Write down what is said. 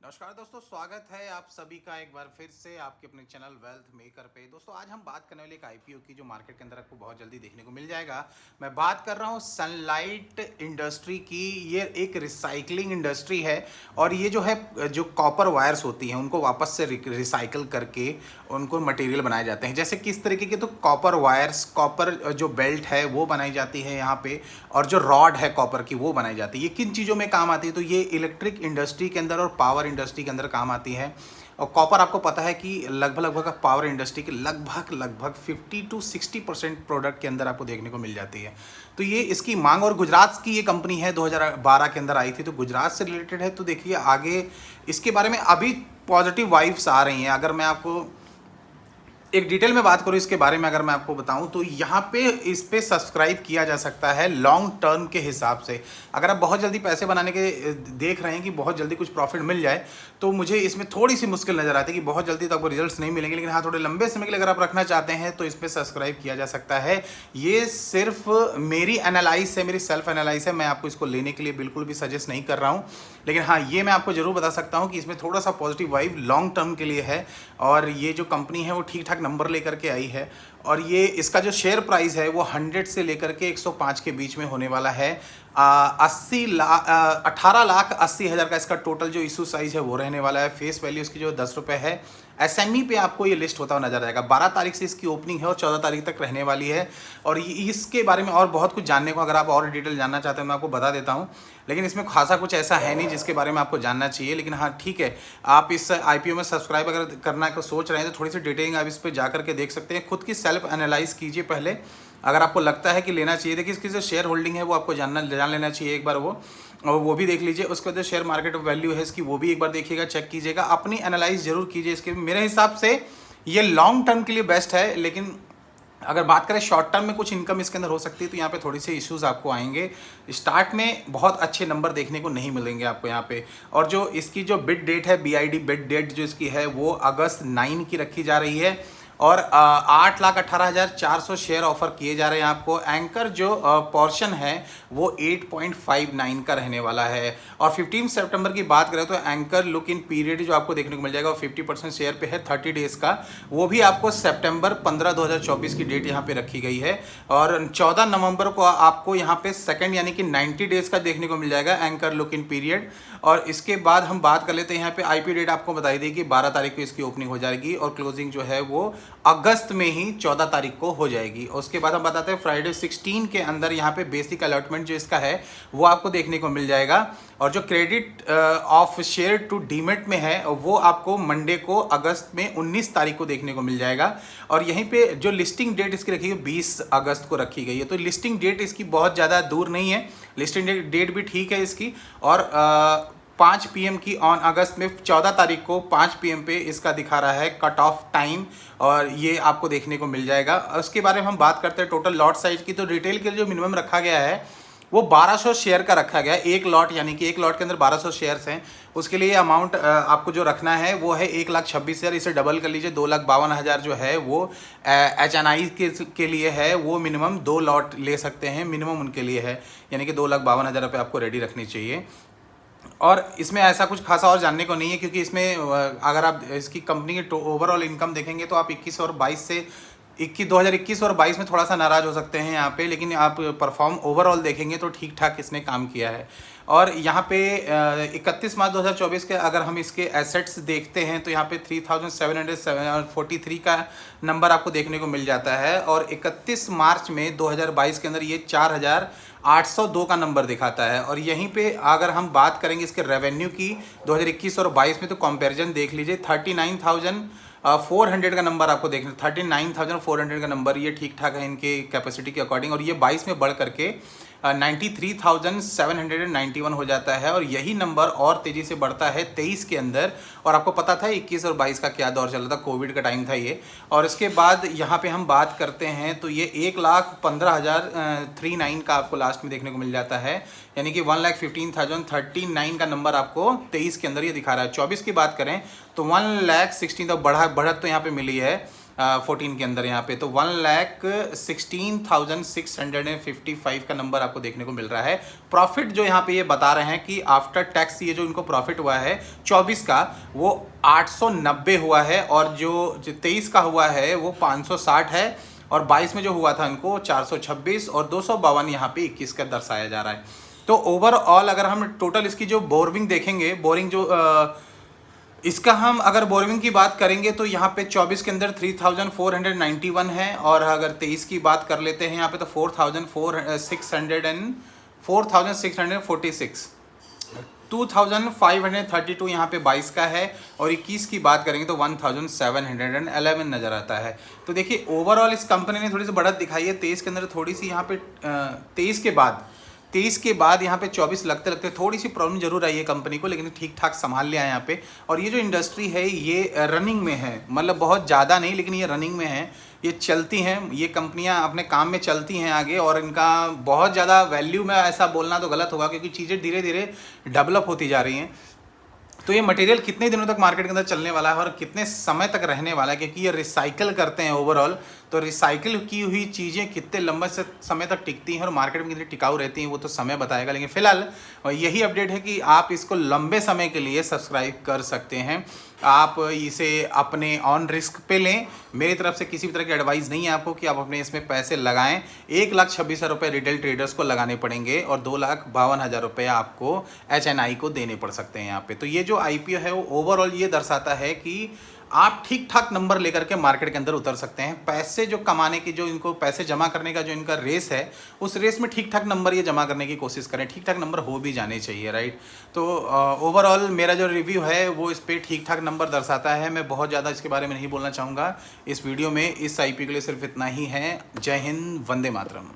नमस्कार दोस्तों, स्वागत है आप सभी का एक बार फिर से आपके अपने चैनल वेल्थ मेकर पे। दोस्तों आज हम बात करने वाले एक आईपीओ की जो मार्केट के अंदर आपको बहुत जल्दी देखने को मिल जाएगा। मैं बात कर रहा हूँ सनलाइट इंडस्ट्री की। ये एक रिसाइकलिंग इंडस्ट्री है और ये जो है जो कॉपर वायर्स होती हैं उनको वापस से रिसाइकल करके उनको मटेरियल बनाए जाते हैं। जैसे किस तरीके के, तो कॉपर वायर्स, कॉपर जो बेल्ट है वो बनाई जाती है यहाँ पे, और जो रॉड है कॉपर की वो बनाई जाती है। ये किन चीज़ों में काम आती है, तो ये इलेक्ट्रिक इंडस्ट्री के अंदर और पावर इंडस्ट्री के अंदर काम आती है। और कॉपर आपको पता है कि लगभग पावर इंडस्ट्री के लगभग 50 to 60% प्रोडक्ट के अंदर आपको देखने को मिल जाती है। तो ये इसकी मांग, और गुजरात की ये कंपनी है, 2012 के अंदर आई थी, तो गुजरात से रिलेटेड है। तो देखिए आगे इसके बारे में अभी पॉजिटिव वाइब्स आ रही हैं। अगर मैं आपको एक डिटेल में बात करूँ इसके बारे में, अगर मैं आपको बताऊं, तो यहाँ पे इस पे सब्सक्राइब किया जा सकता है लॉन्ग टर्म के हिसाब से। अगर आप बहुत जल्दी पैसे बनाने के देख रहे हैं कि बहुत जल्दी कुछ प्रॉफिट मिल जाए, तो मुझे इसमें थोड़ी सी मुश्किल नज़र आती है कि बहुत जल्दी तो आपको रिजल्ट्स नहीं मिलेंगे। लेकिन हाँ, थोड़े लंबे समय के लिए अगर आप रखना चाहते हैं तो इस पर सब्सक्राइब किया जा सकता है। ये सिर्फ मेरी एनालाइज है, मेरी सेल्फ एनालाइज है। मैं आपको इसको लेने के लिए बिल्कुल भी सजेस्ट नहीं कर रहा हूँ। लेकिन हाँ, ये मैं आपको जरूर बता सकता हूँ कि इसमें थोड़ा सा पॉजिटिव वाइब लॉन्ग टर्म के लिए है। और ये जो कंपनी है वो ठीक ठाक नंबर लेकर के आई है। और ये इसका जो शेयर प्राइस है वो 100 से लेकर के 105 के बीच में होने वाला है। 18,80,000 का इसका टोटल जो इशू साइज है वो रहने वाला है। फेस वैल्यू इसकी जो 10 रुपये है। एसएमई पे आपको ये लिस्ट होता हुआ नजर आएगा। 12 तारीख से इसकी ओपनिंग है और 14 तारीख तक रहने वाली है। और इसके बारे में और बहुत कुछ जानने को, अगर आप और डिटेल जानना चाहते हैं, मैं आपको बता देता हूँ। लेकिन इसमें खासा कुछ ऐसा है नहीं जिसके बारे में आपको जानना चाहिए। लेकिन हाँ ठीक है, आप इस आईपीओ में सब्सक्राइब अगर करना को सोच रहे हैं तो थोड़ी सी डिटेलिंग आप इस पर जा करके देख सकते हैं। खुद की सेल्फ एनालाइज कीजिए पहले। अगर आपको लगता है कि लेना चाहिए, देखिए इसकी जो शेयर होल्डिंग है वो आपको जान लेना चाहिए एक बार वो, और वो भी देख लीजिए। उसके बाद जो शेयर मार्केट वैल्यू है इसकी वो भी एक बार देखिएगा, चेक कीजिएगा, अपनी एनालाइज जरूर कीजिए इसके। मेरे हिसाब से ये लॉन्ग टर्म के लिए बेस्ट है। लेकिन अगर बात करें शॉर्ट टर्म में कुछ इनकम इसके अंदर हो सकती है, तो यहाँ पे थोड़ी सी इश्यूज आपको आएंगे। स्टार्ट में बहुत अच्छे नंबर देखने को नहीं मिलेंगे आपको यहाँ पे। और जो इसकी जो बिड डेट है, बीआईडी बिड डेट जो इसकी है वो अगस्त 9 की रखी जा रही है। और 8,18,400 शेयर ऑफर किए जा रहे हैं आपको। एंकर जो पोर्शन है वो 8.59 का रहने वाला है। और 15 सितंबर की बात करें तो एंकर लुक इन पीरियड जो आपको देखने को मिल जाएगा वो 50% शेयर पे है 30 डेज का। वो भी आपको सितंबर 15 2024 की डेट यहाँ पे रखी गई है। और 14 नवंबर को आपको यहाँ पे सेकंड यानी कि 90 डेज का देखने को मिल जाएगा एंकर लुक इन पीरियड। और इसके बाद हम बात कर लेते हैं यहाँ पे आईपी डेट आपको बताई देगी 12 तारीख को इसकी ओपनिंग हो जाएगी। और क्लोजिंग जो है वो अगस्त में ही 14 तारीख को हो जाएगी। उसके बाद हम बताते हैं फ्राइडे 16 के अंदर यहाँ पे बेसिक अलॉटमेंट जो इसका है वो आपको देखने को मिल जाएगा। और जो credit of share to demat में है वो आपको मंडे को अगस्त में 19 तारीख को देखने को मिल जाएगा। और यहीं पे जो लिस्टिंग डेट इसकी रखी है 20 अगस्त को रखी गई है। तो लिस्टिंग डेट इसकी बहुत ज़्यादा दूर नहीं है, लिस्टिंग डेट भी ठीक है इसकी। और 5 PM की ऑन अगस्त में 14 तारीख को 5 PM पे इसका दिखा रहा है कट ऑफ टाइम। और ये आपको देखने को मिल जाएगा। उसके बारे में हम बात करते हैं टोटल लॉट साइज की। तो रिटेल के लिए जो मिनिमम रखा गया है वो 1200 शेयर का रखा गया है। एक लॉट यानी कि एक लॉट के अंदर 1200 शेयर्स हैं। उसके लिए अमाउंट आपको जो रखना है वो है 1,26,000। इसे डबल कर लीजिए, 2,52,000 जो है वो HNI के लिए है। वो मिनिमम 2 लॉट ले सकते हैं, मिनिमम उनके लिए है। यानी कि 2,52,000 रुपये आपको रेडी रखनी चाहिए। और इसमें ऐसा कुछ खासा और जानने को नहीं है, क्योंकि इसमें अगर आप इसकी कंपनी की ओवरऑल इनकम देखेंगे तो आप 21 और 22 से 2021 और 22 में थोड़ा सा नाराज हो सकते हैं यहाँ पे। लेकिन आप परफॉर्म ओवरऑल देखेंगे तो ठीक ठाक इसने काम किया है। और यहाँ पे 31 मार्च 2024 के अगर हम इसके एसेट्स देखते हैं तो यहाँ पे 3,743 का नंबर आपको देखने को मिल जाता है। और 31 मार्च में 2022 के अंदर ये 4,802 का नंबर दिखाता है। और यहीं पे अगर हम बात करेंगे इसके रेवेन्यू की 2021 और 22 में, तो कंपैरिजन देख लीजिए। 39,400 का नंबर आपको देखना, 39,400 का नंबर ये ठीक ठाक है इनके कैपेसिटी के अकॉर्डिंग। और ये 22 में बढ़ करके 93,791 हो जाता है। और यही नंबर और तेज़ी से बढ़ता है 23 के अंदर। और आपको पता था 21 और 22 का क्या दौर चल रहा था, कोविड का टाइम था ये। और इसके बाद यहाँ पे हम बात करते हैं तो ये 1,15,039 का आपको लास्ट में देखने को मिल जाता है। यानी कि 1,15,039 का नंबर आपको 23 के अंदर ये दिखा रहा है। 24 की बात करें तो 1,16,000 बढ़त तो यहाँ पे मिली है। 14 के अंदर यहाँ पे, तो 1,16,655 का नंबर आपको देखने को मिल रहा है। प्रॉफिट जो यहाँ पे ये बता रहे हैं कि आफ्टर टैक्स ये जो इनको प्रॉफिट हुआ है 24 का वो 890 हुआ है, और जो 23 का हुआ है वो 560 है, और 22 में जो हुआ था इनको 426 और 252 यहाँ पे 21 का दर्शाया जा रहा है। तो ओवरऑल अगर हम टोटल इसकी जो बोरिंग देखेंगे, बोरिंग जो इसका हम अगर बोरिंग की बात करेंगे तो यहाँ पे 24 के अंदर 3,491 है, और अगर 23 की बात कर लेते हैं यहाँ पे तो 4,646, 2,532 यहाँ पे 22 का है, और 21 की बात करेंगे तो 1,711 नज़र आता है। तो देखिए ओवरऑल इस कंपनी ने थोड़ी सी बढ़त दिखाई है 23 के अंदर, थोड़ी सी यहाँ पे 23 के बाद यहाँ पे 24 लगते लगते थोड़ी सी प्रॉब्लम जरूर आई है कंपनी को, लेकिन ठीक ठाक संभाल लिया है यहाँ पे। और ये जो इंडस्ट्री है ये रनिंग में है, मतलब बहुत ज़्यादा नहीं लेकिन ये रनिंग में है, ये चलती हैं, ये कंपनियां अपने काम में चलती हैं आगे, और इनका बहुत ज़्यादा वैल्यू में ऐसा बोलना तो गलत होगा क्योंकि चीज़ें धीरे धीरे डेवलप होती जा रही हैं। तो ये मटेरियल कितने दिनों तक मार्केट के अंदर चलने वाला है और कितने समय तक रहने वाला है, क्योंकि ये रिसाइकिल करते हैं ओवरऑल, तो रिसाइकिल की हुई चीज़ें कितने लंबे से समय तक टिकती हैं और मार्केट में कितनी टिकाऊ रहती हैं वो तो समय बताएगा। लेकिन फिलहाल यही अपडेट है कि आप इसको लंबे समय के लिए सब्सक्राइब कर सकते हैं, आप इसे अपने ऑन रिस्क पे लें। मेरी तरफ से किसी भी तरह की एडवाइस नहीं है आपको कि आप अपने इसमें पैसे लगाएं। 1,26,000 रुपये रिटेल ट्रेडर्स को लगाने पड़ेंगे और 2,52,000 रुपये आपको HNI को देने पड़ सकते हैं यहाँ पे। तो ये जो IPO है वो ओवरऑल ये दर्शाता है कि आप ठीक ठाक नंबर लेकर के मार्केट के अंदर उतर सकते हैं। पैसे जो कमाने की, जो इनको पैसे जमा करने का जो इनका रेस है, उस रेस में ठीक ठाक नंबर ये जमा करने की कोशिश करें, ठीक ठाक नंबर हो भी जाने चाहिए, राइट। तो ओवरऑल मेरा जो रिव्यू है वो इस पर ठीक ठाक नंबर दर्शाता है। मैं बहुत ज़्यादा इसके बारे में नहीं बोलना चाहूँगा इस वीडियो में। इस IPO के लिए सिर्फ इतना ही है। जय हिंद, वंदे मातरम।